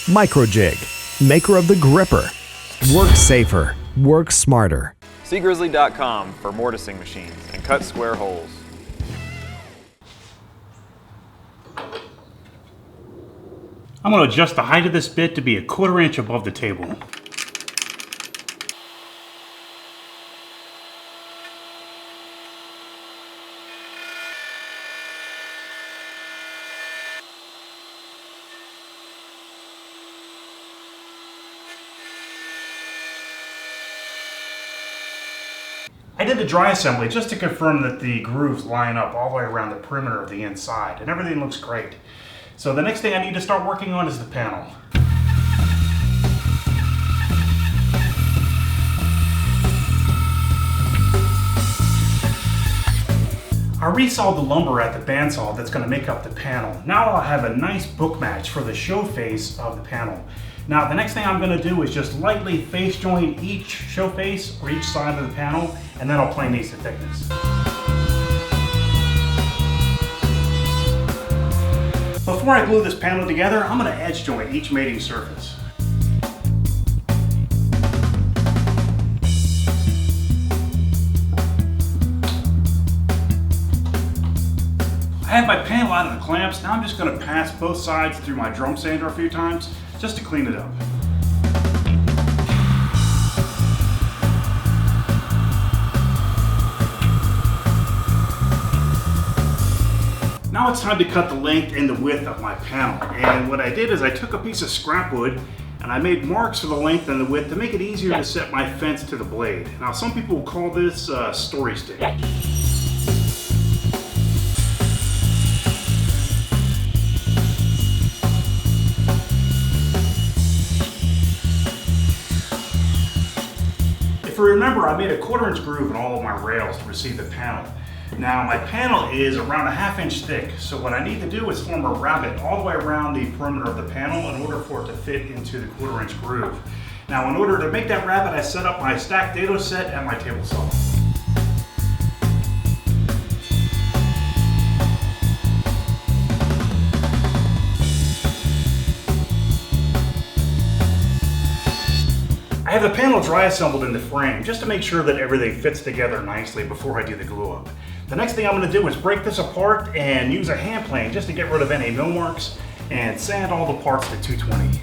Microjig, maker of the gripper. Work safer, work smarter. See Grizzly.com for mortising machines and cut square holes. I'm going to adjust the height of this bit to be a 1/4 inch above the table. I did the dry assembly just to confirm that the grooves line up all the way around the perimeter of the inside, and everything looks great. So the next thing I need to start working on is the panel. I resawed the lumber at the bandsaw that's going to make up the panel. Now I'll have a nice book match for the show face of the panel. Now the next thing I'm going to do is just lightly face join each show face or each side of the panel, and then I'll plane these to thickness. Before I glue this panel together, I'm going to edge joint each mating surface. I have my panel out of the clamps. Now I'm just going to pass both sides through my drum sander a few times just to clean it up. Now it's time to cut the length and the width of my panel. And what I did is I took a piece of scrap wood and I made marks for the length and the width to make it easier to set my fence to the blade. Now some people will call this story stick. If you remember, I made a 1/4 inch groove in all of my rails to receive the panel. Now my panel is around a 1/2 inch thick, so what I need to do is form a rabbet all the way around the perimeter of the panel in order for it to fit into the 1/4 inch groove. Now in order to make that rabbet, I set up my stacked dado set and my table saw. I have the panel dry assembled in the frame just to make sure that everything fits together nicely before I do the glue up. The next thing I'm going to do is break this apart and use a hand plane just to get rid of any mill marks and sand all the parts to 220.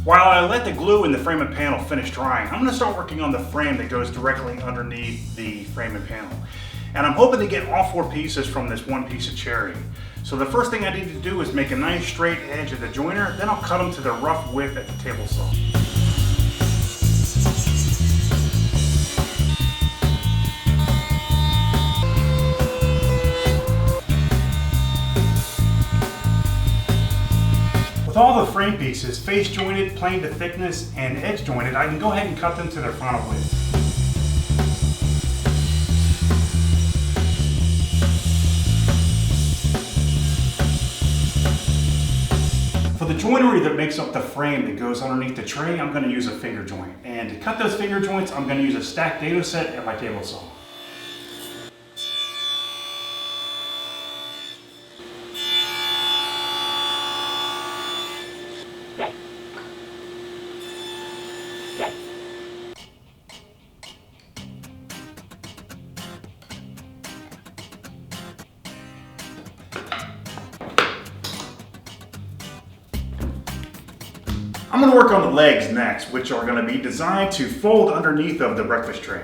While I let the glue in the frame and panel finish drying, I'm going to start working on the frame that goes directly underneath the frame and panel. And I'm hoping to get all 4 pieces from this one piece of cherry. So the first thing I need to do is make a nice straight edge at the joiner, then I'll cut them to the rough width at the table saw. With all the frame pieces face jointed, planed to thickness, and edge jointed, I can go ahead and cut them to their final width. For the joinery that makes up the frame that goes underneath the tray, I'm going to use a finger joint. And to cut those finger joints, I'm going to use a stacked dado set and my table saw. I'm going to work on the legs next, which are going to be designed to fold underneath of the breakfast tray.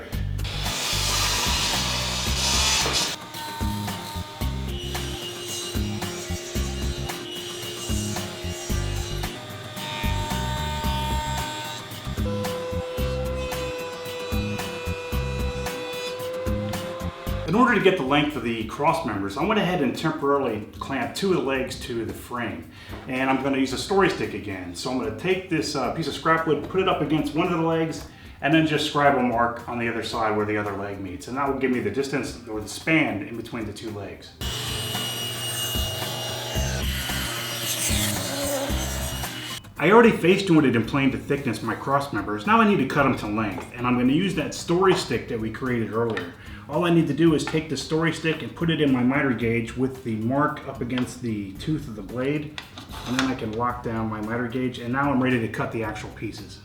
In order to get the length of the cross members, I went ahead and temporarily clamped 2 of the legs to the frame. And I'm going to use a story stick again. So I'm going to take this piece of scrap wood, put it up against one of the legs, and then just scribe a mark on the other side where the other leg meets. And that will give me the distance or the span in between the 2 legs. I already face jointed and planed to thickness my cross members. Now I need to cut them to length, and I'm going to use that story stick that we created earlier. All I need to do is take the story stick and put it in my miter gauge with the mark up against the tooth of the blade, and then I can lock down my miter gauge, and now I'm ready to cut the actual pieces.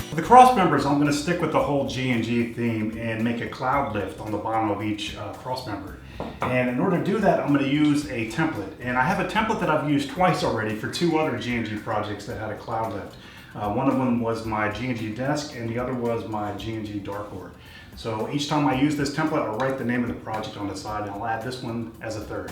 For the cross members, I'm going to stick with the whole G&G theme and make a cloud lift on the bottom of each cross member. And in order to do that, I'm going to use a template. And I have a template that I've used twice already for 2 other G&G projects that had a cloud lift. One of them was my G&G desk, and the other was my G&G dartboard. So each time I use this template, I'll write the name of the project on the side, and I'll add this one as a third.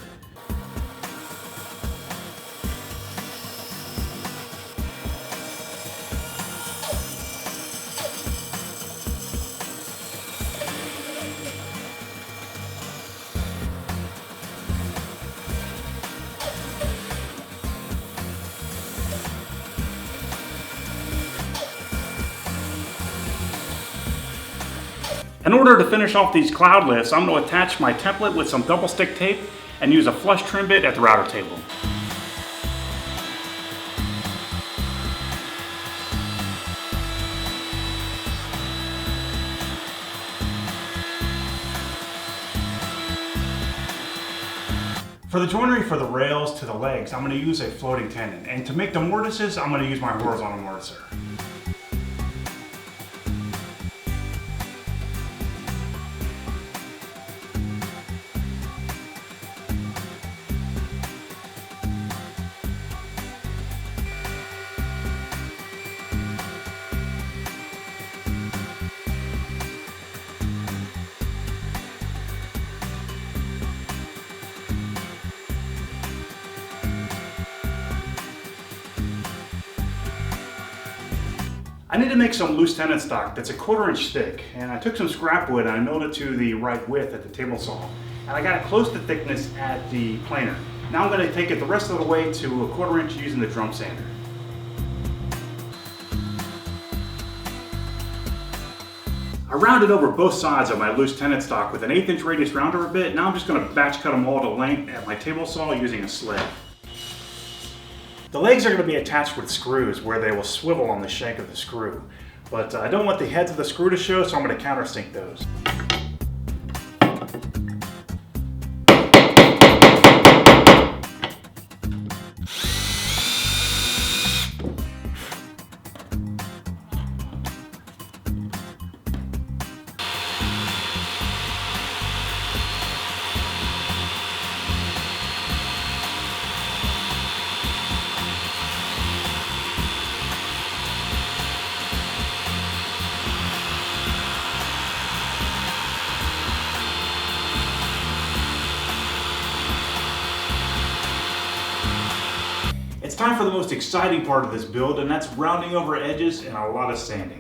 In order to finish off these cloud lifts, I'm going to attach my template with some double stick tape and use a flush trim bit at the router table. For the joinery for the rails to the legs, I'm going to use a floating tenon, and to make the mortises, I'm going to use my horizontal mortiser. I need to make some loose tenon stock that's a 1/4 inch thick, and I took some scrap wood and I milled it to the right width at the table saw, and I got it close to thickness at the planer. Now I'm going to take it the rest of the way to a 1/4 inch using the drum sander. I rounded over both sides of my loose tenon stock with an 1/8 inch radius rounder bit. Now I'm just going to batch cut them all to length at my table saw using a sled. The legs are going to be attached with screws where they will swivel on the shank of the screw. But I don't want the heads of the screw to show, so I'm going to countersink those. It's time for the most exciting part of this build, and that's rounding over edges and a lot of sanding.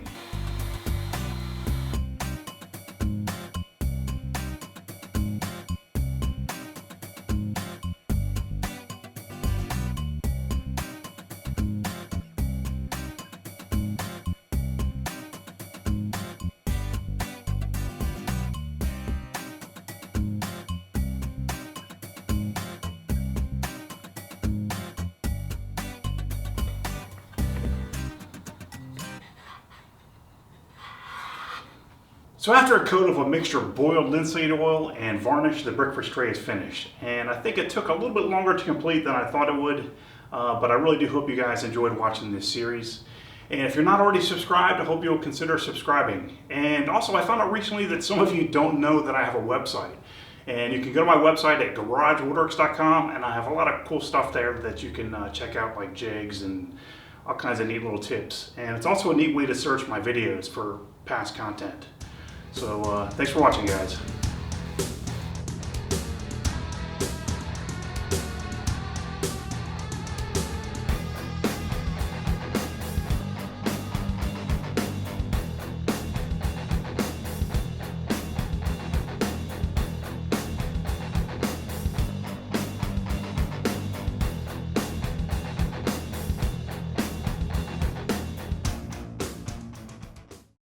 So after a coat of a mixture of boiled linseed oil and varnish, the brick for tray is finished. And I think it took a little bit longer to complete than I thought it would, but I really do hope you guys enjoyed watching this series. And if you're not already subscribed, I hope you'll consider subscribing. And also, I found out recently that some of you don't know that I have a website. And you can go to my website at GarageWoodworks.com, and I have a lot of cool stuff there that you can check out, like jigs and all kinds of neat little tips. And it's also a neat way to search my videos for past content. So thanks for watching, guys.